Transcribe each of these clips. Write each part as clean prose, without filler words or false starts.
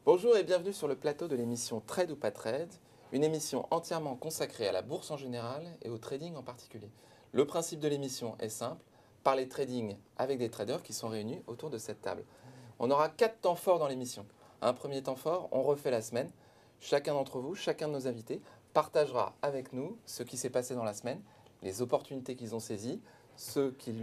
Bonjour et bienvenue sur le plateau de l'émission Trade ou pas Trade, une émission entièrement consacrée à la bourse en général et au trading en particulier. Le principe de l'émission est simple, parler trading avec des traders qui sont réunis autour de cette table. On aura 4 temps forts dans l'émission. Un premier temps fort, on refait la semaine. Chacun d'entre vous, chacun de nos invités partagera avec nous ce qui s'est passé dans la semaine, les opportunités qu'ils ont saisies, ceux qui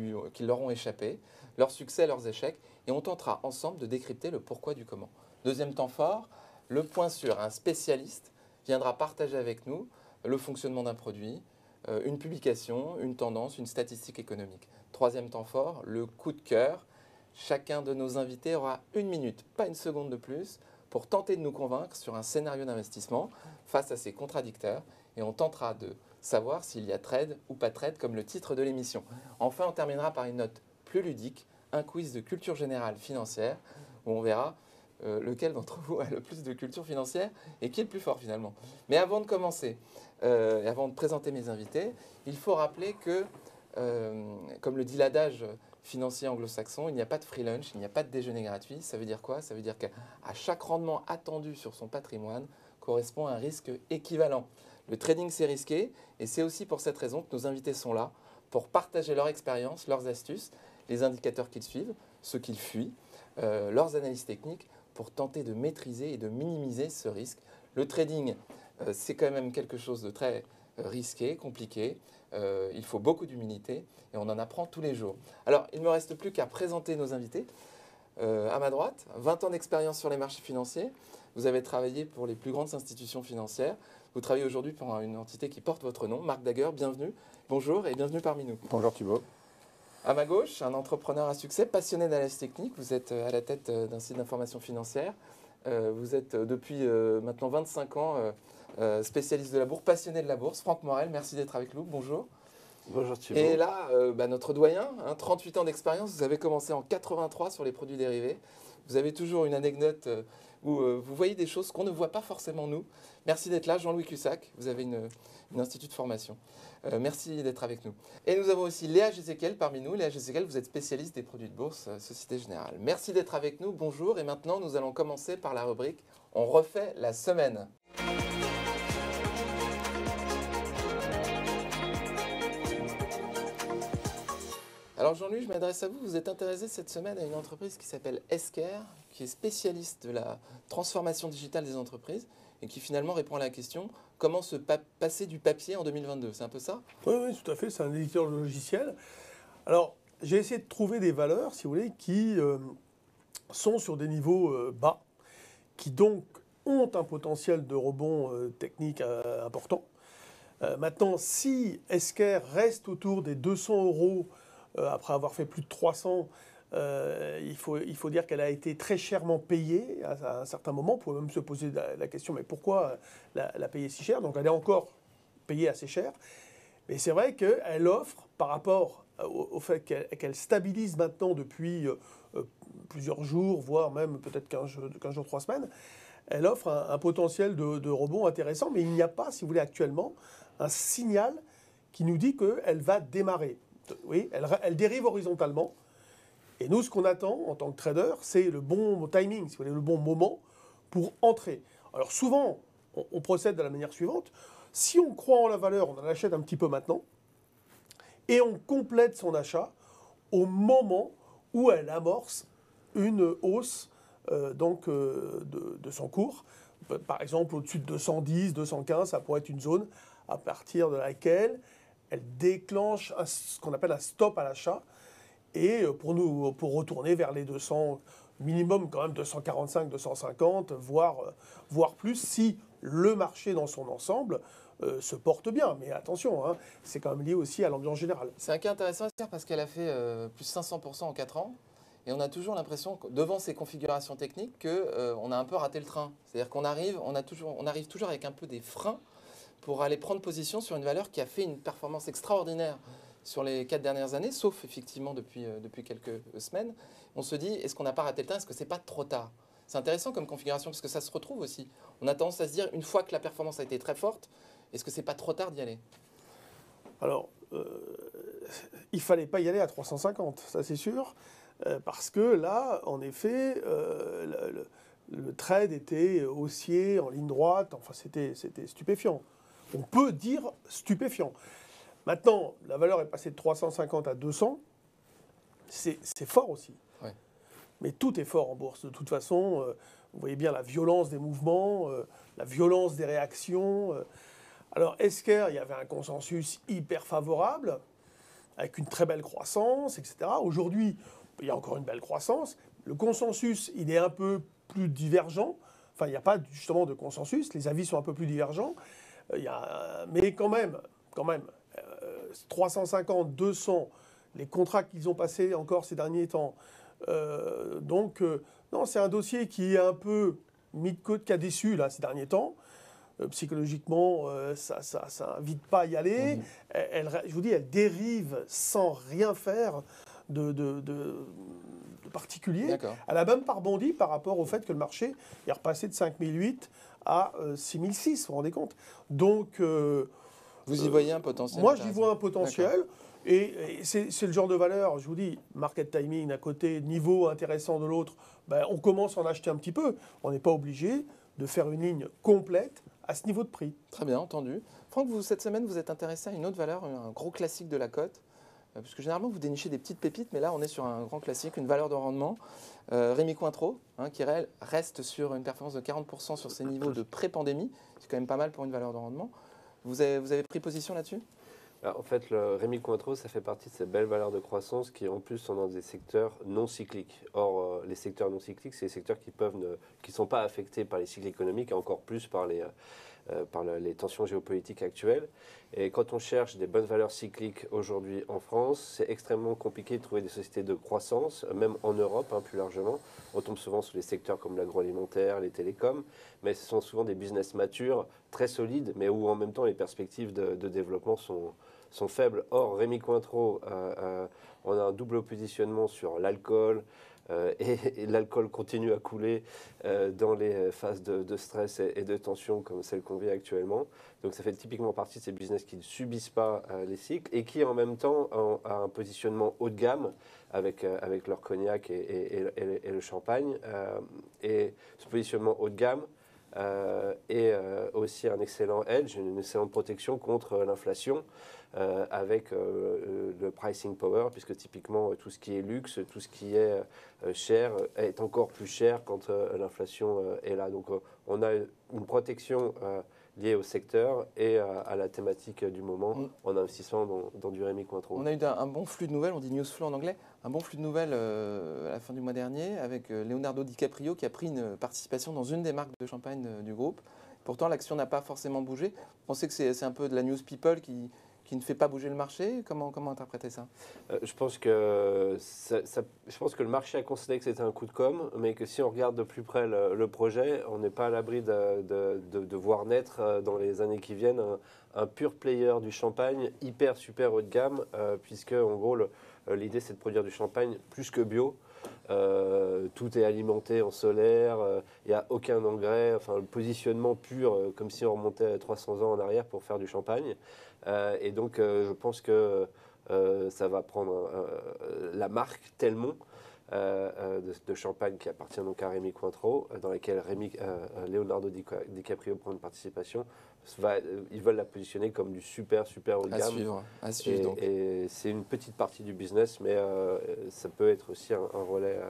leur ont échappé, leurs succès, leurs échecs, et on tentera ensemble de décrypter le pourquoi du comment. Deuxième temps fort, le point sûr, un spécialiste viendra partager avec nous le fonctionnement d'un produit, une publication, une tendance, une statistique économique. Troisième temps fort, le coup de cœur. Chacun de nos invités aura 1 minute, pas une seconde de plus, pour tenter de nous convaincre sur un scénario d'investissement face à ces contradicteurs et on tentera de savoir s'il y a trade ou pas trade comme le titre de l'émission. Enfin, on terminera par une note plus ludique, un quiz de culture générale financière où on verra lequel d'entre vous a le plus de culture financière et qui est le plus fort finalement. Mais avant de commencer, et avant de présenter mes invités, il faut rappeler que, comme le dit l'adage financier anglo-saxon, il n'y a pas de free lunch, il n'y a pas de déjeuner gratuit. Ça veut dire quoi? Ça veut dire qu'à chaque rendement attendu sur son patrimoine correspond à un risque équivalent. Le trading, c'est risqué et c'est aussi pour cette raison que nos invités sont là pour partager leur expérience, leurs astuces, les indicateurs qu'ils suivent, ceux qu'ils fuient, leurs analyses techniques pour tenter de maîtriser et de minimiser ce risque. Le trading, c'est quand même quelque chose de très risqué, compliqué. Il faut beaucoup d'humilité et on en apprend tous les jours. Alors, il ne me reste plus qu'à présenter nos invités. À ma droite, 20 ans d'expérience sur les marchés financiers. Vous avez travaillé pour les plus grandes institutions financières. Vous travaillez aujourd'hui pour une entité qui porte votre nom. Marc Dagger, bienvenue. Bonjour et bienvenue parmi nous. Bonjour Thibault. À ma gauche, un entrepreneur à succès, passionné d'analyse technique. Vous êtes à la tête d'un site d'information financière. Vous êtes depuis maintenant 25 ans spécialiste de la bourse, passionné de la bourse. Franck Morel, merci d'être avec nous. Bonjour. Bonjour Thibault. Et là, notre doyen, 38 ans d'expérience, vous avez commencé en 83 sur les produits dérivés. Vous avez toujours une anecdote où vous voyez des choses qu'on ne voit pas forcément nous. Merci d'être là, Jean-Louis Cussac. Vous avez une institut de formation. Merci d'être avec nous. Et nous avons aussi Léa Gézéquel parmi nous. Léa Gézéquel, vous êtes spécialiste des produits de bourse, Société Générale. Merci d'être avec nous. Bonjour. Et maintenant, nous allons commencer par la rubrique On refait la semaine. Alors Jean-Louis, je m'adresse à vous. Vous êtes intéressé cette semaine à une entreprise qui s'appelle Esker, qui est spécialiste de la transformation digitale des entreprises et qui finalement répond à la question comment se passer du papier en 2022. C'est un peu ça? Oui, oui, tout à fait. C'est un éditeur de logiciel. Alors, j'ai essayé de trouver des valeurs, si vous voulez, qui sont sur des niveaux bas, qui donc ont un potentiel de rebond technique important. Maintenant, si Esker reste autour des 200 euros après avoir fait plus de 300, il faut dire qu'elle a été très chèrement payée à un certain moment. On peut même se poser la question, mais pourquoi la payer si cher? Donc elle est encore payée assez cher. Mais c'est vrai qu'elle offre, par rapport au fait qu'elle stabilise maintenant depuis plusieurs jours, voire même peut-être 15 jours, 3 semaines, elle offre un potentiel de rebond intéressant, mais il n'y a pas, si vous voulez, actuellement, un signal qui nous dit qu'elle va démarrer. Oui, elle dérive horizontalement. Et nous, ce qu'on attend en tant que trader, c'est le bon timing, si vous voulez, le bon moment pour entrer. Alors souvent, on procède de la manière suivante. Si on croit en la valeur, on en achète un petit peu maintenant. Et on complète son achat au moment où elle amorce une hausse de son cours. Par exemple, au-dessus de 210, 215, ça pourrait être une zone à partir de laquelle elle déclenche ce qu'on appelle un stop à l'achat. Et pour retourner vers les 200, minimum quand même 245, 250, voire plus, si le marché dans son ensemble se porte bien. Mais attention, hein, c'est quand même lié aussi à l'ambiance générale. C'est un cas intéressant parce qu'elle a fait plus 500% en 4 ans. Et on a toujours l'impression, devant ces configurations techniques, qu'on a un peu raté le train. C'est-à-dire qu'on arrive toujours avec un peu des freins pour aller prendre position sur une valeur qui a fait une performance extraordinaire sur les 4 dernières années, sauf effectivement depuis quelques semaines. On se dit, est-ce qu'on n'a pas raté le train? Est-ce que c'est pas trop tard? C'est intéressant comme configuration parce que ça se retrouve aussi. On a tendance à se dire, une fois que la performance a été très forte, est-ce que c'est pas trop tard d'y aller? Alors, il ne fallait pas y aller à 350, ça c'est sûr, parce que là, en effet, le trade était haussier, en ligne droite, enfin c'était stupéfiant. On peut dire stupéfiant. Maintenant, la valeur est passée de 350 à 200, c'est fort aussi. Ouais. Mais tout est fort en bourse, de toute façon. Vous voyez bien la violence des mouvements, la violence des réactions. Alors, Esker, il y avait un consensus hyper favorable, avec une très belle croissance, etc. Aujourd'hui, il y a encore une belle croissance. Le consensus, il est un peu plus divergent. Enfin, il n'y a pas justement de consensus. Les avis sont un peu plus divergents. Mais quand même, 350, 200, les contrats qu'ils ont passés encore ces derniers temps. Non, c'est un dossier qui est un peu mis de côté, qui a déçu là, ces derniers temps. Psychologiquement, ça n'invite pas à y aller. Je vous dis, elle dérive sans rien faire de particulier. Elle a même pas rebondi par rapport au fait que le marché est repassé de 5008 à 6006, vous vous rendez compte? Donc, vous y voyez un potentiel? Moi, j'y vois un potentiel. Et c'est le genre de valeur, je vous dis, market timing d'un côté, niveau intéressant de l'autre, ben, on commence à en acheter un petit peu. On n'est pas obligé de faire une ligne complète à ce niveau de prix. Très bien, entendu. Franck, cette semaine, vous êtes intéressé à une autre valeur, un gros classique de la cote, parce que généralement, vous dénichez des petites pépites, mais là, on est sur un grand classique, une valeur de rendement. Rémi Cointreau, qui reste sur une performance de 40% sur ses niveaux de pré-pandémie. C'est quand même pas mal pour une valeur de rendement. Vous avez pris position là-dessus? En fait, le Rémi Cointreau, ça fait partie de ces belles valeurs de croissance qui, en plus, sont dans des secteurs non cycliques. Or, les secteurs non cycliques, c'est les secteurs qui ne sont pas affectés par les cycles économiques et encore plus par les tensions géopolitiques actuelles. Et quand on cherche des bonnes valeurs cycliques aujourd'hui en France, c'est extrêmement compliqué de trouver des sociétés de croissance, même en Europe, plus largement. On tombe souvent sur les secteurs comme l'agroalimentaire, les télécoms, mais ce sont souvent des business matures, très solides, mais où en même temps les perspectives de développement sont faibles. Or, Rémi Cointreau, on a un double positionnement sur l'alcool, et l'alcool continue à couler dans les phases de stress et de tension comme celle qu'on vit actuellement. Donc ça fait typiquement partie de ces business qui ne subissent pas les cycles et qui en même temps ont un positionnement haut de gamme avec leur cognac et le champagne. Et ce positionnement haut de gamme et aussi un excellent hedge, une excellente protection contre l'inflation avec le pricing power, puisque typiquement tout ce qui est luxe, tout ce qui est cher est encore plus cher quand l'inflation est là. Donc on a une protection liée au secteur et à la thématique du moment en investissant dans du Rémi Cointreau. On a eu un bon flux de nouvelles, on dit news flow en anglais, un bon flux de nouvelles à la fin du mois dernier avec Leonardo DiCaprio qui a pris une participation dans une des marques de champagne du groupe. Pourtant, l'action n'a pas forcément bougé. Vous pensez que c'est un peu de la news people qui ne fait pas bouger le marché? Comment interpréter ça? Je pense que le marché a considéré que c'était un coup de com', mais que si on regarde de plus près le projet, on n'est pas à l'abri de voir naître dans les années qui viennent un pur player du champagne hyper super haut de gamme, puisque en gros l'idée c'est de produire du champagne plus que bio. Tout est alimenté en solaire, il n'y a aucun engrais, enfin le positionnement pur, comme si on remontait 300 ans en arrière pour faire du champagne. Et donc je pense que ça va prendre la marque Telmont de champagne qui appartient donc à Rémi Cointreau, dans laquelle Leonardo DiCaprio prend une participation. Ils veulent la positionner comme du super haut de gamme. À suivre donc. Et c'est une petite partie du business, mais ça peut être aussi un relais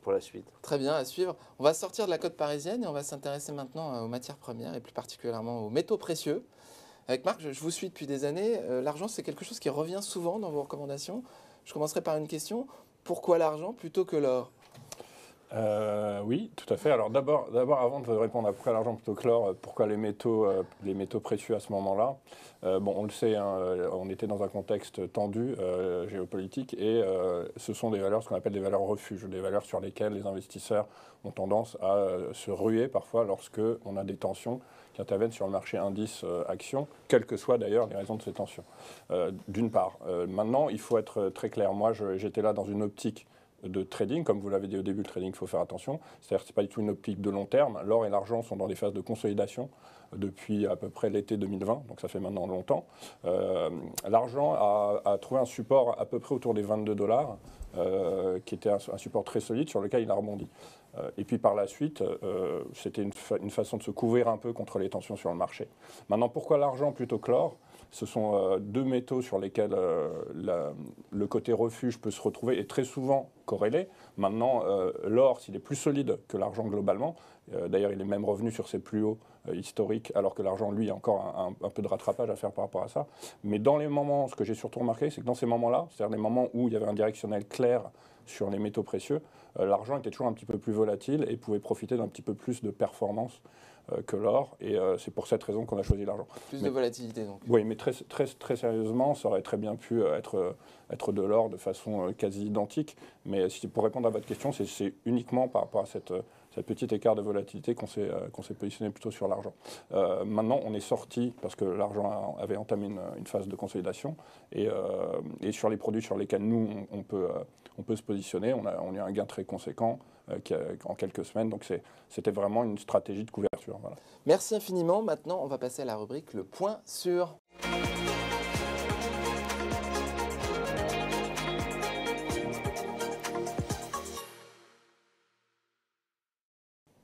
pour la suite. Très bien, à suivre. On va sortir de la côte parisienne et on va s'intéresser maintenant aux matières premières et plus particulièrement aux métaux précieux. Avec Marc, je vous suis depuis des années. L'argent, c'est quelque chose qui revient souvent dans vos recommandations. Je commencerai par une question. Pourquoi l'argent plutôt que l'or? Oui, tout à fait. Alors d'abord, avant de répondre à pourquoi l'argent plutôt que l'or, pourquoi les métaux précieux à ce moment-là, on le sait, on était dans un contexte tendu géopolitique et ce sont des valeurs, ce qu'on appelle des valeurs refuges, des valeurs sur lesquelles les investisseurs ont tendance à se ruer parfois lorsque on a des tensions qui interviennent sur le marché indice action, quelles que soient d'ailleurs les raisons de ces tensions. D'une part. Maintenant, il faut être très clair. Moi, j'étais là dans une optique de trading, comme vous l'avez dit au début, le trading, il faut faire attention. C'est-à-dire que ce n'est pas du tout une optique de long terme. L'or et l'argent sont dans des phases de consolidation depuis à peu près l'été 2020, donc ça fait maintenant longtemps. L'argent a trouvé un support à peu près autour des 22 $, qui était un support très solide sur lequel il a rebondi. Et puis par la suite, c'était une façon de se couvrir un peu contre les tensions sur le marché. Maintenant, pourquoi l'argent plutôt que l'or? Ce sont deux métaux sur lesquels le côté refuge peut se retrouver et très souvent corrélé. Maintenant, l'or, s'il est plus solide que l'argent globalement, d'ailleurs il est même revenu sur ses plus hauts historiques, alors que l'argent, lui, a encore un peu de rattrapage à faire par rapport à ça. Mais dans les moments, ce que j'ai surtout remarqué, c'est que dans ces moments-là, c'est-à-dire les moments où il y avait un directionnel clair sur les métaux précieux, l'argent était toujours un petit peu plus volatile et pouvait profiter d'un petit peu plus de performance que l'or, et c'est pour cette raison qu'on a choisi l'argent. Plus de volatilité donc. Oui, mais très sérieusement, ça aurait très bien pu être de l'or de façon quasi identique, mais pour répondre à votre question, c'est uniquement par rapport à cette petit écart de volatilité qu'on s'est positionné plutôt sur l'argent. Maintenant, on est sorti, parce que l'argent avait entamé une phase de consolidation, et sur les produits sur lesquels nous, on peut se positionner, on a eu un gain très conséquent en quelques semaines, donc c'était vraiment une stratégie de couverture. Voilà. Merci infiniment. Maintenant, on va passer à la rubrique Le Point Sur.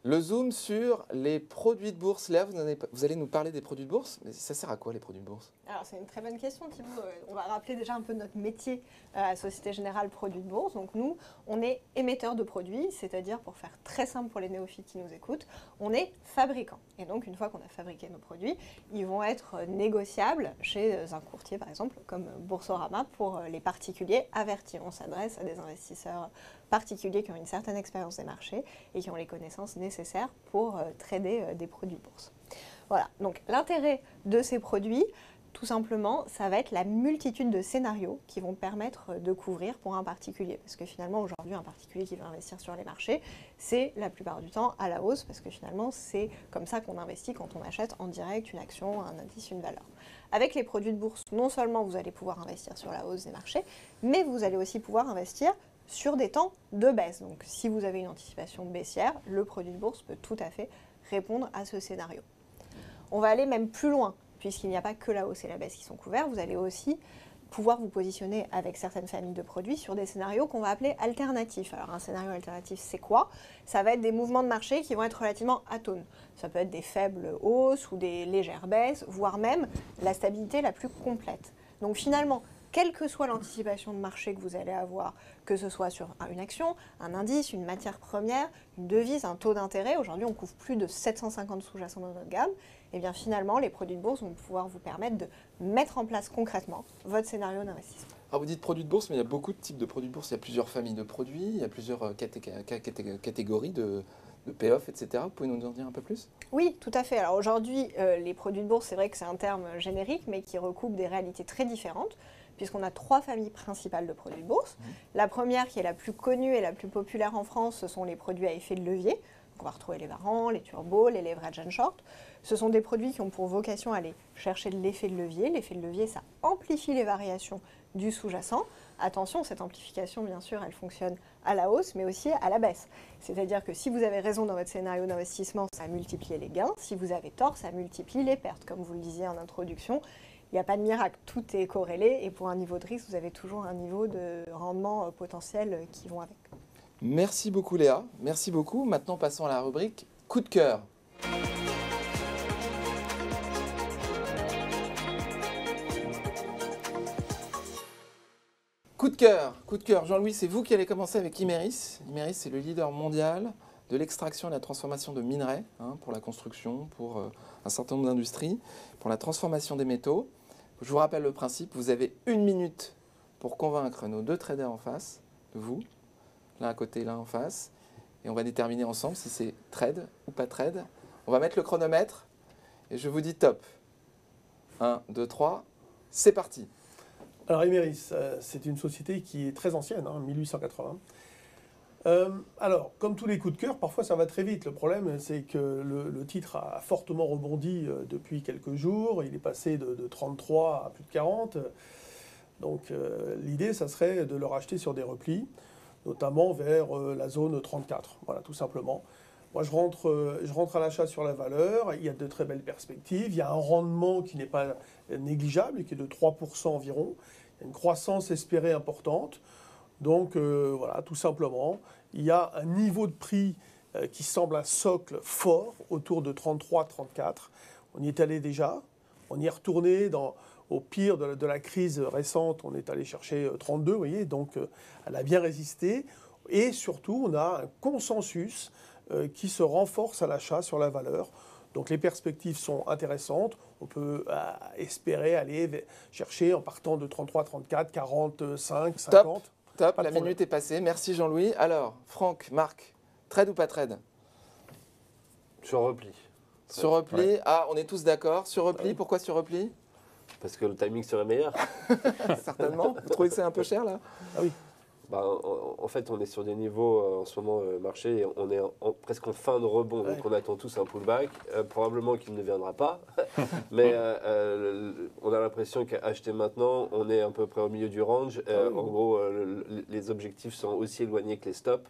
Le zoom sur les produits de bourse. Léa, vous allez nous parler des produits de bourse, mais ça sert à quoi les produits de bourse? Alors c'est une très bonne question Thibaut. On va rappeler déjà un peu notre métier à Société Générale Produits de Bourse. Donc nous, on est émetteur de produits, c'est-à-dire pour faire très simple pour les néophytes qui nous écoutent, on est fabricant. Et donc une fois qu'on a fabriqué nos produits, ils vont être négociables chez un courtier par exemple, comme Boursorama pour les particuliers avertis. On s'adresse à des investisseurs particuliers qui ont une certaine expérience des marchés et qui ont les connaissances nécessaires pour trader des produits de bourse. Voilà, donc l'intérêt de ces produits, tout simplement, ça va être la multitude de scénarios qui vont permettre de couvrir pour un particulier. Parce que finalement, aujourd'hui, un particulier qui veut investir sur les marchés, c'est la plupart du temps à la hausse, parce que finalement, c'est comme ça qu'on investit quand on achète en direct une action, un indice, une valeur. Avec les produits de bourse, non seulement vous allez pouvoir investir sur la hausse des marchés, mais vous allez aussi pouvoir investir sur des temps de baisse. Donc si vous avez une anticipation baissière, le produit de bourse peut tout à fait répondre à ce scénario. On va aller même plus loin, puisqu'il n'y a pas que la hausse et la baisse qui sont couverts, vous allez aussi pouvoir vous positionner avec certaines familles de produits sur des scénarios qu'on va appeler alternatifs. Alors un scénario alternatif, c'est quoi? Ça va être des mouvements de marché qui vont être relativement atones. Ça peut être des faibles hausses ou des légères baisses, voire même la stabilité la plus complète. Donc finalement, quelle que soit l'anticipation de marché que vous allez avoir, que ce soit sur une action, un indice, une matière première, une devise, un taux d'intérêt, aujourd'hui on couvre plus de 750 sous-jacents dans notre gamme, et bien finalement les produits de bourse vont pouvoir vous permettre de mettre en place concrètement votre scénario d'investissement. Alors vous dites produits de bourse, mais il y a beaucoup de types de produits de bourse, il y a plusieurs familles de produits, il y a plusieurs catégories de payoff, etc. Vous pouvez nous en dire un peu plus? Oui, tout à fait. Alors aujourd'hui, les produits de bourse, c'est vrai que c'est un terme générique, mais qui recoupe des réalités très différentes, puisqu'on a trois familles principales de produits de bourse. La première, qui est la plus connue et la plus populaire en France, ce sont les produits à effet de levier. Donc on va retrouver les varants, les turbos, les leverage and short. Ce sont des produits qui ont pour vocation à aller chercher de l'effet de levier. L'effet de levier, ça amplifie les variations du sous-jacent. Attention, cette amplification, bien sûr, elle fonctionne à la hausse, mais aussi à la baisse. C'est-à-dire que si vous avez raison dans votre scénario d'investissement, ça multiplie les gains. Si vous avez tort, ça multiplie les pertes. Comme vous le disiez en introduction, il n'y a pas de miracle, tout est corrélé. Et pour un niveau de risque, vous avez toujours un niveau de rendement potentiel qui vont avec. Merci beaucoup Léa, merci beaucoup. Maintenant, passons à la rubrique Coup de cœur. Coup de cœur. Jean-Louis, c'est vous qui allez commencer avec Imerys. Imerys, c'est le leader mondial de l'extraction et de la transformation de minerais, pour la construction, pour un certain nombre d'industries, pour la transformation des métaux. Je vous rappelle le principe, vous avez 1 minute pour convaincre nos deux traders en face de vous, l'un à côté, l'un en face, et on va déterminer ensemble si c'est trade ou pas trade. On va mettre le chronomètre, et je vous dis top. 1, 2, 3, c'est parti. Alors Imerys, c'est une société qui est très ancienne, 1880. Alors, comme tous les coups de cœur, parfois ça va très vite. Le problème, c'est que le titre a fortement rebondi depuis quelques jours. Il est passé de 33 à plus de 40. Donc l'idée, ça serait de le racheter sur des replis, notamment vers la zone 34. Voilà, tout simplement. Moi, je rentre à l'achat sur la valeur. Il y a de très belles perspectives. Il y a un rendement qui n'est pas négligeable, qui est de 3% environ. Il y a une croissance espérée importante. Donc voilà, tout simplement, il y a un niveau de prix qui semble un socle fort autour de 33-34. On y est allé déjà, on y est retourné au pire de la crise récente, on est allé chercher 32, vous voyez, donc elle a bien résisté. Et surtout, on a un consensus qui se renforce à l'achat sur la valeur. Donc les perspectives sont intéressantes. On peut espérer aller chercher en partant de 33, 34, 45, 50. Top, Pas de la problème. minute est passée. Merci Jean-Louis. Alors, Franck, Marc, trade ou pas trade? Sur repli. Sur repli, on est tous d'accord. Sur repli, pourquoi sur repli? Parce que le timing serait meilleur. Certainement. Vous trouvez que c'est un peu cher là? Ah oui. Bah, en fait, on est sur des niveaux en ce moment marché, et on est presque en fin de rebond, donc on attend tous un pullback, probablement qu'il ne viendra pas, mais on a l'impression qu'acheter maintenant, on est à peu près au milieu du range. En gros, les objectifs sont aussi éloignés que les stops,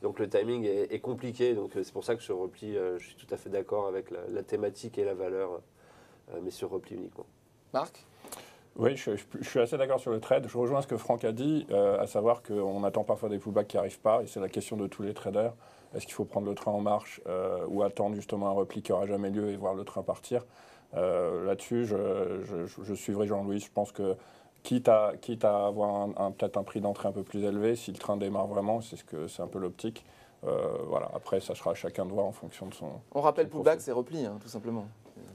donc le timing est compliqué, donc c'est pour ça que sur repli, je suis tout à fait d'accord avec la thématique et la valeur, mais sur repli uniquement. Marc? Oui, je suis assez d'accord sur le trade. Je rejoins ce que Franck a dit, à savoir qu'on attend parfois des pullbacks qui n'arrivent pas, et c'est la question de tous les traders. Est-ce qu'il faut prendre le train en marche ou attendre justement un repli qui n'aura jamais lieu et voir le train partir? Là-dessus, je suivrai Jean-Louis. Je pense que quitte à avoir peut-être un prix d'entrée un peu plus élevé, si le train démarre vraiment, c'est un peu l'optique. Voilà. Après, ça sera à chacun de voir en fonction de son... On rappelle son pullback, profil. c'est repli, tout simplement.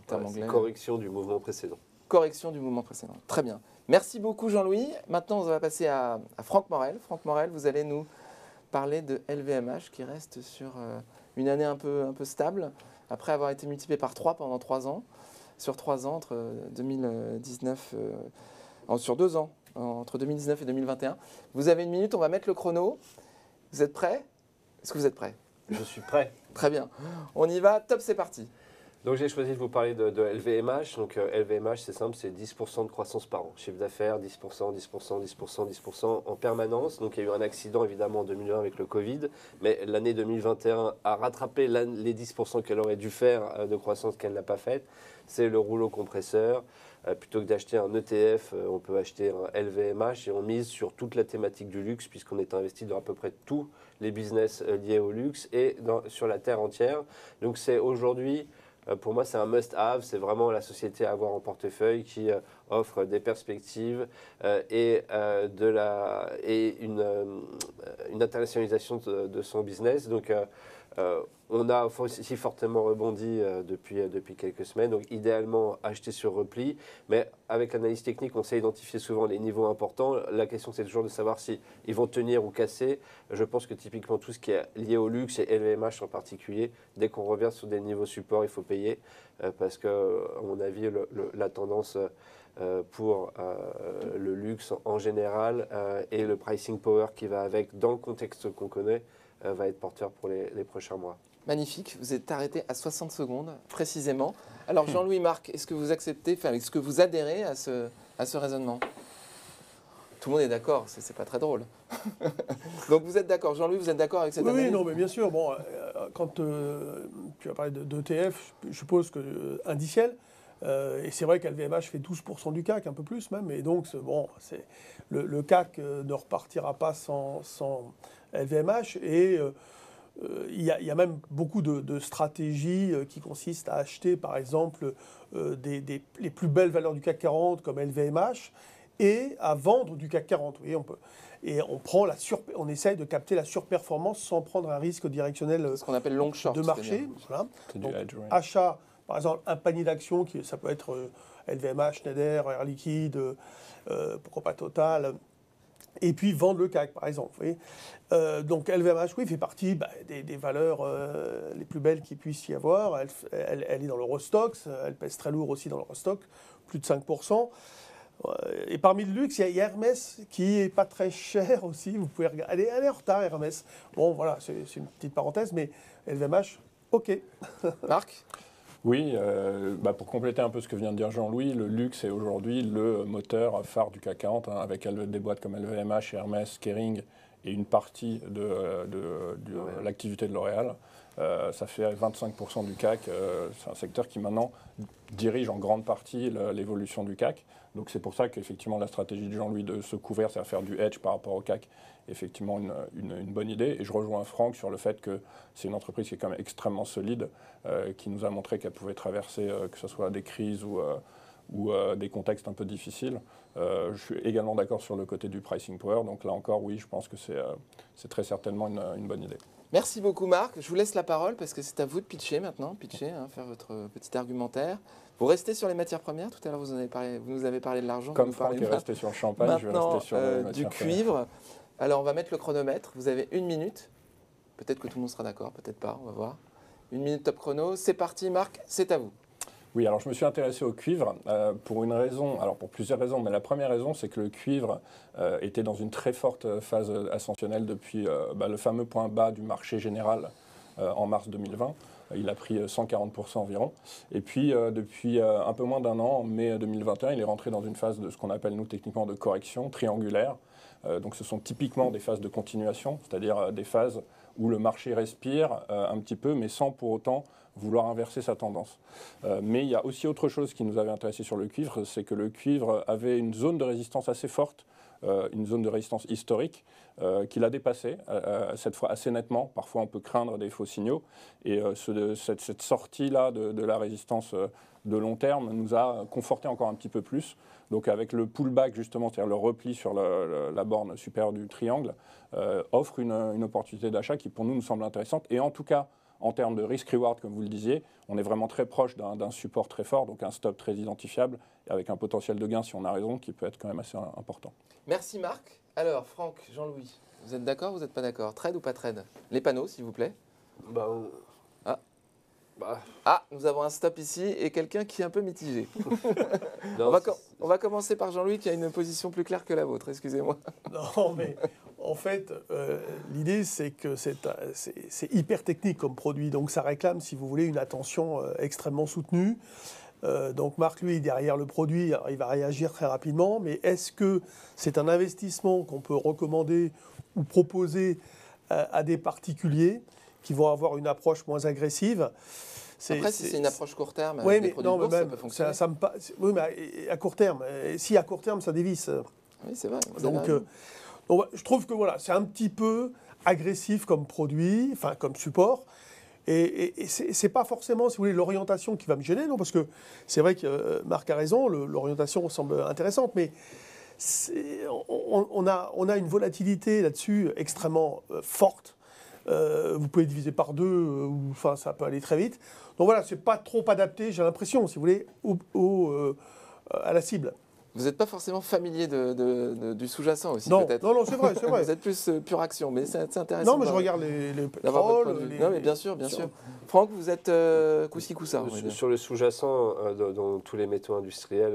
Terme C'est anglais. correction du mouvement précédent. Correction du mouvement précédent. Très bien. Merci beaucoup Jean-Louis. Maintenant, on va passer à Franck Morel. Franck Morel, vous allez nous parler de LVMH qui reste sur une année un peu stable, après avoir été multiplié par 3 pendant 3 ans, sur 3 ans, entre 2019, sur 2 ans, entre 2019 et 2021. Vous avez une minute, on va mettre le chrono. Vous êtes prêts? Est-ce que vous êtes prêts? Je suis prêt. Très bien. On y va, top, c'est parti. Donc j'ai choisi de vous parler de LVMH. Donc LVMH, c'est simple, c'est 10% de croissance par an. Chiffre d'affaires, 10%, 10%, 10%, 10% en permanence. Donc il y a eu un accident évidemment en 2001 avec le Covid, mais l'année 2021 a rattrapé les 10% qu'elle aurait dû faire de croissance qu'elle n'a pas faite. C'est le rouleau compresseur. Plutôt que d'acheter un ETF, on peut acheter un LVMH et on mise sur toute la thématique du luxe puisqu'on est investi dans à peu près tous les business liés au luxe et sur la terre entière. Donc c'est aujourd'hui... Pour moi, c'est un must-have, c'est vraiment la société à avoir en portefeuille qui offre des perspectives et une internationalisation de son business. Donc, on a aussi fortement rebondi depuis quelques semaines. Donc, idéalement, acheter sur repli. Mais avec l'analyse technique, on sait identifier souvent les niveaux importants. La question, c'est toujours de savoir si ils vont tenir ou casser. Je pense que typiquement, tout ce qui est lié au luxe et LVMH en particulier, dès qu'on revient sur des niveaux support, il faut payer. Parce que, à mon avis, la tendance pour le luxe en général et le pricing power qui va avec dans le contexte qu'on connaît va être porteur pour les prochains mois. Magnifique, vous êtes arrêté à 60 secondes précisément. Alors Jean-Louis, Marc, est-ce que vous acceptez, est-ce que vous adhérez à ce raisonnement? Tout le monde est d'accord, c'est pas très drôle. Donc vous êtes d'accord, Jean-Louis, vous êtes d'accord avec cette analyse? Oui, non, mais bien sûr. Bon, quand tu as parlé d'ETF, je suppose que indiciel. Et c'est vrai qu'LVMH fait 12% du CAC, un peu plus même. Et donc, le CAC ne repartira pas sans LVMH. Et il y a même beaucoup de stratégies qui consistent à acheter, par exemple, les plus belles valeurs du CAC 40 comme LVMH et à vendre du CAC 40. Vous voyez, on essaye de capter la surperformance sans prendre un risque directionnel ce qu'on appelle long short de marché. Voilà. C'est Donc, du hedge, ouais. achat, par exemple, un panier d'actions, ça peut être LVMH, Schneider, Air Liquide, pourquoi pas Total, et puis vendre le CAC, par exemple. Vous voyez. Donc LVMH, oui, fait partie des valeurs les plus belles qu'il puisse y avoir. Elle est dans l'Eurostoxx, elle pèse très lourd aussi dans l'Eurostoxx, plus de 5%. Et parmi le luxe, il y a Hermès qui est pas très cher aussi. Vous pouvez regarder. Elle est en retard, Hermès. Bon, voilà, c'est une petite parenthèse, mais LVMH, OK. Marc? Oui, pour compléter un peu ce que vient de dire Jean-Louis, le luxe est aujourd'hui le moteur phare du CAC 40, avec des boîtes comme LVMH, Hermès, Kering et une partie de l'activité de L'Oréal. Ça fait 25% du CAC. C'est un secteur qui maintenant dirige en grande partie l'évolution du CAC. Donc c'est pour ça qu'effectivement la stratégie de Jean-Louis de se couvrir, c'est à faire du hedge par rapport au CAC, est effectivement une bonne idée. Et je rejoins Franck sur le fait que c'est une entreprise qui est quand même extrêmement solide, qui nous a montré qu'elle pouvait traverser que ce soit des crises ou des contextes un peu difficiles. Je suis également d'accord sur le côté du pricing power. Donc là encore, oui, je pense que c'est très certainement une bonne idée. Merci beaucoup Marc. Je vous laisse la parole parce que c'est à vous de pitcher maintenant, faire votre petit argumentaire. Vous restez sur les matières premières. Tout à l'heure, vous nous avez parlé de l'argent. Comme Franck est resté sur le champagne, je vais rester sur les matières du cuivre. Alors, on va mettre le chronomètre. Vous avez 1 minute. Peut-être que tout le monde sera d'accord, peut-être pas, on va voir. 1 minute top chrono. C'est parti, Marc, c'est à vous. Oui, alors je me suis intéressé au cuivre pour une raison, alors pour plusieurs raisons, mais la première raison, c'est que le cuivre était dans une très forte phase ascensionnelle depuis le fameux point bas du marché général en mars 2020. Il a pris 140% environ. Et puis, depuis un peu moins d'un an, en mai 2021, il est rentré dans une phase de ce qu'on appelle, nous, techniquement, de correction triangulaire. Donc, ce sont typiquement des phases de continuation, c'est-à-dire des phases où le marché respire un petit peu, mais sans pour autant vouloir inverser sa tendance. Mais il y a aussi autre chose qui nous avait intéressé sur le cuivre, c'est que le cuivre avait une zone de résistance assez forte, une zone de résistance historique, qu'il a dépassée, cette fois assez nettement. Parfois, on peut craindre des faux signaux. Et cette sortie-là de la résistance de long terme nous a conforté encore un petit peu plus. Donc, avec le pullback, justement, c'est-à-dire le repli sur la borne supérieure du triangle, offre une opportunité d'achat qui, pour nous semble intéressante. Et en tout cas, en termes de risk-reward, comme vous le disiez, on est vraiment très proche d'un support très fort, donc un stop très identifiable, avec un potentiel de gain, si on a raison, qui peut être quand même assez important. Merci Marc. Alors, Franck, Jean-Louis, vous êtes d'accord ou vous n'êtes pas d'accord? Trade ou pas trade? Les panneaux, s'il vous plaît. Nous avons un stop ici et quelqu'un qui est un peu mitigé. Non, on va commencer par Jean-Louis qui a une position plus claire que la vôtre, excusez-moi. Non, mais en fait, l'idée, c'est que c'est hyper technique comme produit. Donc, ça réclame, si vous voulez, une attention extrêmement soutenue. Donc, Marc, lui, derrière le produit, il va réagir très rapidement. Mais est-ce que c'est un investissement qu'on peut recommander ou proposer à des particuliers qui vont avoir une approche moins agressive? Après, si c'est une approche court terme, oui, des produits de bourse, ça peut fonctionner. Oui, mais à court terme, si à court terme, ça dévisse. Oui, c'est vrai. Donc, je trouve que voilà, c'est un petit peu agressif comme produit, enfin comme support. Et c'est pas forcément, si vous voulez, l'orientation qui va me gêner, non, parce que c'est vrai que Marc a raison, l'orientation semble intéressante, mais on a une volatilité là-dessus extrêmement forte. Vous pouvez diviser par 2, enfin ça peut aller très vite. Donc voilà, c'est pas trop adapté, j'ai l'impression, si vous voulez, à la cible. Vous n'êtes pas forcément familier du sous-jacent aussi, non, peut-être. Non, c'est vrai. Vous êtes plus pure action, mais c'est intéressant. Non, mais je regarde les pétroles. pétroles. Non, mais bien sûr. Franck, vous êtes coup-ci, coup-ça. Sur le sous-jacent, dans tous les métaux industriels,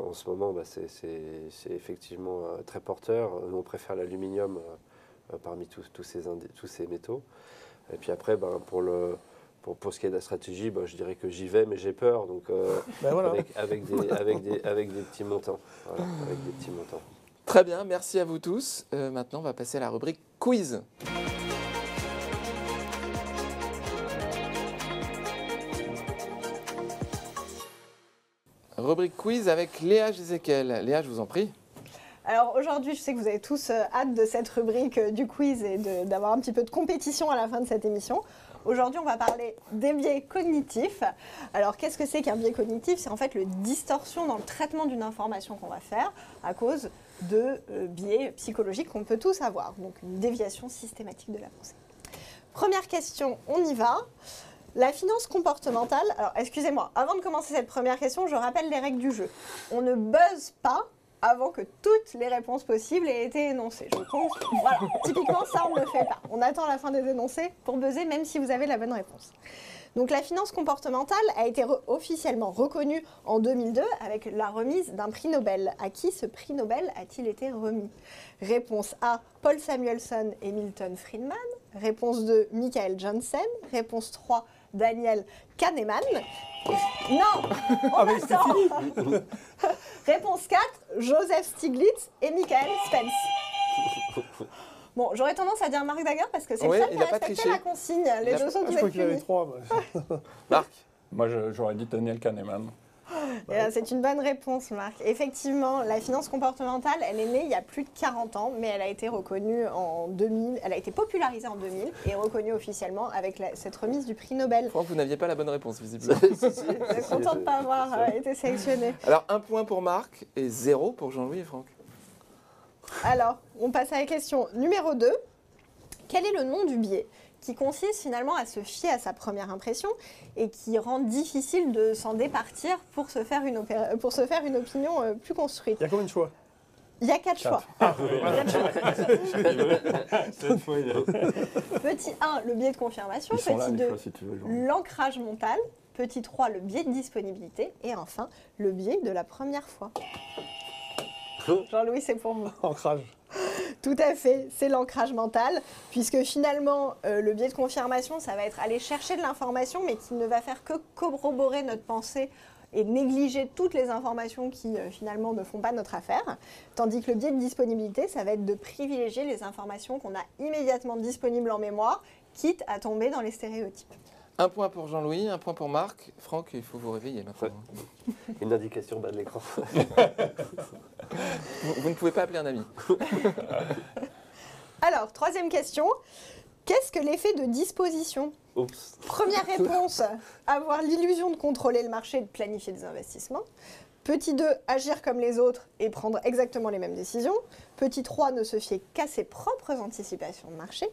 en ce moment, c'est effectivement très porteur. Nous, on préfère l'aluminium parmi tous ces métaux. Et puis après, pour ce qui est de la stratégie, je dirais que j'y vais, mais j'ai peur. Donc, voilà. avec des petits montants. Voilà, avec des petits montants. Très bien, merci à vous tous. Maintenant, on va passer à la rubrique quiz. Rubrique quiz avec Léa Gézéquel. Léa, je vous en prie. Alors aujourd'hui, je sais que vous avez tous hâte de cette rubrique du quiz et d'avoir un petit peu de compétition à la fin de cette émission. Aujourd'hui, on va parler des biais cognitifs. Alors, qu'est-ce que c'est qu'un biais cognitif? C'est en fait le distorsion dans le traitement d'une information qu'on va faire à cause de biais psychologiques qu'on peut tous avoir. Donc, une déviation systématique de la pensée. Première question, on y va. La finance comportementale. Alors, excusez-moi, avant de commencer cette première question, je rappelle les règles du jeu. On ne buzz pas avant que toutes les réponses possibles aient été énoncées. Je compte. Voilà, typiquement, ça, on ne le fait pas. On attend la fin des énoncés pour buzzer, même si vous avez la bonne réponse. Donc, la finance comportementale a été officiellement reconnue en 2002 avec la remise d'un prix Nobel. À qui ce prix Nobel a-t-il été remis? Réponse A, Paul Samuelson et Milton Friedman. Réponse 2, Michael Johnson. Réponse 3, Daniel Kahneman. Non, on attend. Réponse 4, Joseph Stiglitz et Michael Spence. Bon, j'aurais tendance à dire Marc Daguerre parce que c'est Oui, le seul il qui a a pas respecté triché. la consigne. Les deux Ah, autres, je vous crois êtes qu'il avait punis. 3. moi. Marc, Moi, j'aurais dit Daniel Kahneman. Et là, c'est une bonne réponse, Marc. Effectivement, la finance comportementale, elle est née il y a plus de 40 ans, mais elle a été reconnue en 2000, elle a été popularisée en 2000 et reconnue officiellement avec cette remise du prix Nobel. Franck, vous n'aviez pas la bonne réponse, visiblement. Je suis contente de ne pas avoir été sélectionnée. Alors, 1 point pour Marc et 0 pour Jean-Louis et Franck. Alors, on passe à la question numéro 2. Quel est le nom du biais qui consiste finalement à se fier à sa première impression et qui rend difficile de s'en départir pour se faire une opinion plus construite? Il y a combien de choix? Il y a 4 choix. Cette fois, il est... Petit 1, le biais de confirmation. Ils sont là, Petit 2, Nicolas, si tu veux. Jean. l'ancrage mental. Petit 3, le biais de disponibilité. Et enfin, le biais de la première fois. Jean-Louis, c'est pour vous. Ancrage. Tout à fait, c'est l'ancrage mental, puisque finalement, le biais de confirmation, ça va être aller chercher de l'information, mais qui ne va faire que corroborer notre pensée et négliger toutes les informations qui, finalement, ne font pas notre affaire. Tandis que le biais de disponibilité, ça va être de privilégier les informations qu'on a immédiatement disponibles en mémoire, quitte à tomber dans les stéréotypes. 1 point pour Jean-Louis, 1 point pour Marc. Franck, il faut vous réveiller maintenant. Une indication bas de l'écran. Vous ne pouvez pas appeler un ami. Alors, troisième question. Qu'est-ce que l'effet de disposition? Oups. Première réponse, avoir l'illusion de contrôler le marché et de planifier des investissements. Petit 2, agir comme les autres et prendre exactement les mêmes décisions. Petit 3, ne se fier qu'à ses propres anticipations de marché.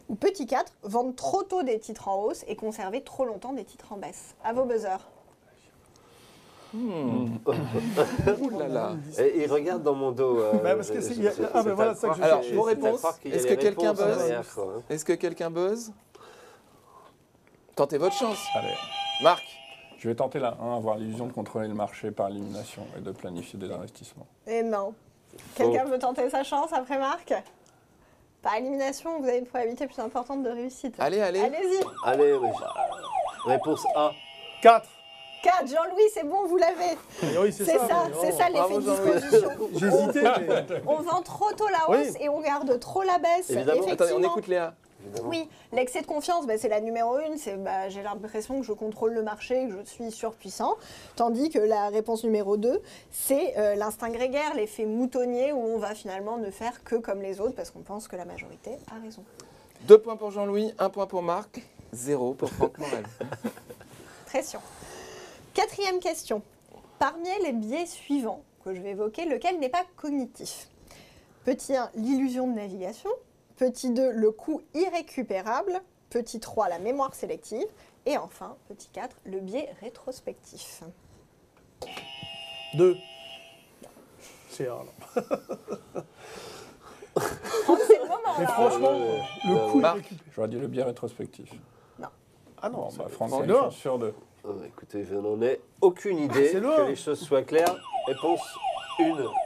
Ou petit 4, vendre trop tôt des titres en hausse et conserver trop longtemps des titres en baisse. À vos buzzers. Ouh là là. Et il regarde dans mon dos. Bah, parce que c'est- ah, ben voilà, c'est ça que je Alors, cherchais. vos réponses, est-ce que quelqu'un buzz Hein. Est-ce que quelqu'un buzz? Tentez votre chance. Allez, Marc, je vais tenter la 1, avoir l'illusion de contrôler le marché par élimination et de planifier des investissements. Et non. Quelqu'un veut tenter sa chance après Marc? Par élimination, vous avez une probabilité plus importante de réussite. allez, allez. Allez-y. Allez, réponse A. 4. 4, Jean-Louis, c'est bon, vous l'avez. Oui, C'est ça, mais c'est non. ça l'effet Bravo, de Jean-Louis. disposition. J'hésitais, mais... On vend trop tôt la hausse Oui. et on garde trop la baisse. Évidemment. Attendez, on écoute Léa. Oui, l'excès de confiance, c'est la numéro 1. C'est j'ai l'impression que je contrôle le marché, que je suis surpuissant. Tandis que la réponse numéro 2, c'est l'instinct grégaire, l'effet moutonnier, où on va finalement ne faire que comme les autres parce qu'on pense que la majorité a raison. 2 points pour Jean-Louis, 1 point pour Marc, 0 pour Franck Morel. Pression. Quatrième question. Parmi les biais suivants que je vais évoquer, lequel n'est pas cognitif? Petit 1, l'illusion de navigation. Petit 2, le coût irrécupérable. Petit 3, la mémoire sélective. Et enfin, petit 4, le biais rétrospectif. 2. C'est A, alors. C'est le moment, Mais là. franchement, le coup est Marc. récupéré. J'aurais dit le biais rétrospectif. Ah non, Bon, c'est bah, Franck, c'est c'est une le A. chance sur 2. Écoutez, je n'en ai aucune idée. c'est le Que A. les choses soient claires. Réponse 1.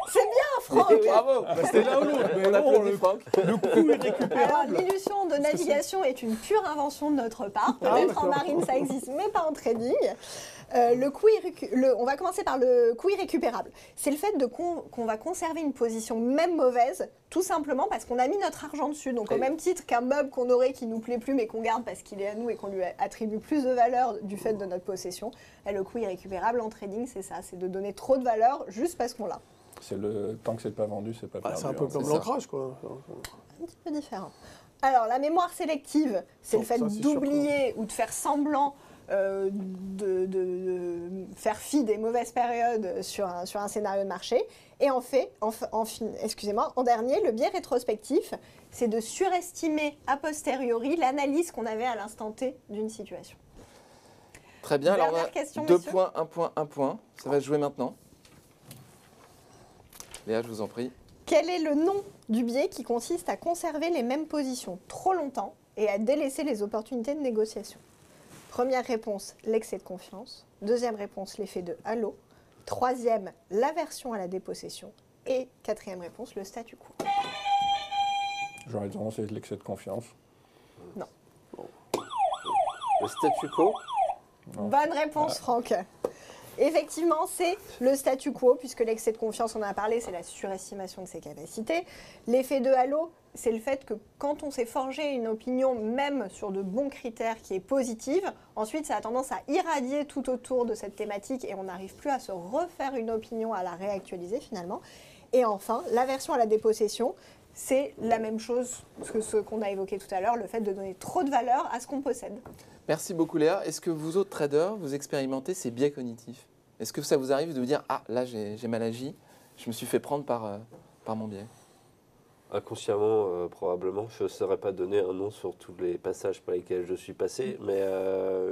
C'est bien, Franck. Eh oui. Bravo. Bah, c'était l'un ou l'autre, mais On bon, applaudit Franck. le coup est Alors, récupérable. l'illusion de navigation est une pure invention de notre part. Ah, Peut-être en d'accord. marine, ça existe, mais pas en trading. On va commencer par le coût irrécupérable. C'est le fait qu'on va conserver une position même mauvaise, tout simplement parce qu'on a mis notre argent dessus. Donc, au Et- même titre qu'un meuble qu'on aurait qui nous plaît plus, mais qu'on garde parce qu'il est à nous et qu'on lui attribue plus de valeur du fait de notre possession. Et le coût irrécupérable en trading, c'est ça, c'est de donner trop de valeur juste parce qu'on l'a. C'est le tant que c'est pas vendu, c'est pas Bah, perdu. c'est un peu hein. comme c'est ça. l'ancrage, quoi. Un petit peu différent. Alors, la mémoire sélective, c'est Bon, le fait ça, c'est sûr d'oublier ou de faire semblant de faire fi des mauvaises périodes sur un scénario de marché. Et en dernier, le biais rétrospectif, c'est de surestimer a posteriori l'analyse qu'on avait à l'instant T d'une situation. Très bien, alors on Dernière a question, 2 messieurs. points, 1 point, 1 point. Ça va se jouer maintenant. Léa, je vous en prie. Quel est le nom du biais qui consiste à conserver les mêmes positions trop longtemps et à délaisser les opportunités de négociation? Première réponse, l'excès de confiance. Deuxième réponse, l'effet de halo. Troisième, l'aversion à la dépossession. Et quatrième réponse, le statu quo. J'aurais tendance à être l'excès de confiance. Le statu quo. Non. Bonne réponse, Franck. Effectivement, c'est le statu quo, puisque l'excès de confiance, on en a parlé, c'est la surestimation de ses capacités. L'effet de halo, c'est le fait que quand on s'est forgé une opinion, même sur de bons critères, qui est positive, ensuite ça a tendance à irradier tout autour de cette thématique et on n'arrive plus à se refaire une opinion, à la réactualiser finalement. Et enfin, l'aversion à la dépossession, c'est la même chose que ce qu'on a évoqué tout à l'heure, le fait de donner trop de valeur à ce qu'on possède. Merci beaucoup Léa. Est-ce que vous autres traders, vous expérimentez ces biais cognitifs? Est-ce que ça vous arrive de vous dire « Ah, là j'ai mal agi, je me suis fait prendre par mon biais ». Inconsciemment, probablement. Je ne saurais pas donner un nom sur tous les passages par lesquels je suis passé, mais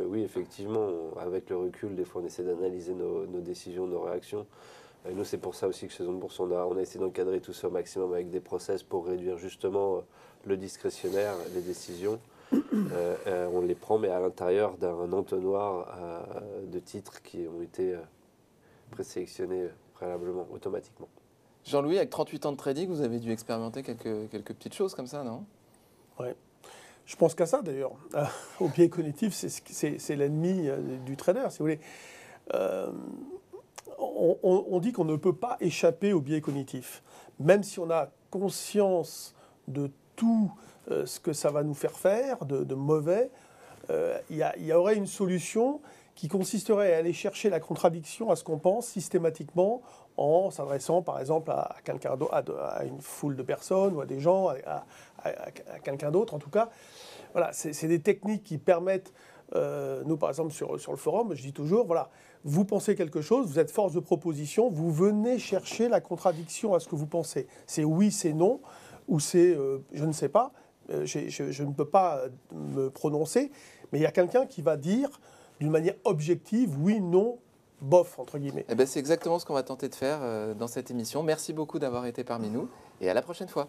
oui, effectivement, avec le recul, des fois on essaie d'analyser nos décisions, nos réactions. Et nous, c'est pour ça aussi que chez Zone Bourse, on a essayé d'encadrer tout ça au maximum avec des process pour réduire justement le discrétionnaire, les décisions. On les prend, mais à l'intérieur d'un entonnoir de titres qui ont été présélectionnés préalablement, automatiquement. Jean-Louis, avec 38 ans de trading, vous avez dû expérimenter quelques petites choses comme ça, non? Oui. Je pense qu'à ça d'ailleurs. Au biais cognitif, c'est l'ennemi du trader, si vous voulez. On dit qu'on ne peut pas échapper au biais cognitif. Même si on a conscience de tout ce que ça va nous faire de mauvais, il y aurait une solution qui consisterait à aller chercher la contradiction à ce qu'on pense systématiquement en s'adressant par exemple à quelqu'un d'autre, à une foule de personnes ou à des gens, à quelqu'un d'autre en tout cas. Voilà, c'est des techniques qui permettent, nous par exemple sur le forum, je dis toujours, voilà, vous pensez quelque chose, vous êtes force de proposition, vous venez chercher la contradiction à ce que vous pensez. C'est oui, c'est non, ou c'est je ne sais pas, je ne peux pas me prononcer, mais il y a quelqu'un qui va dire d'une manière objective, oui, non, bof, entre guillemets. Eh ben, c'est exactement ce qu'on va tenter de faire dans cette émission. Merci beaucoup d'avoir été parmi nous et à la prochaine fois.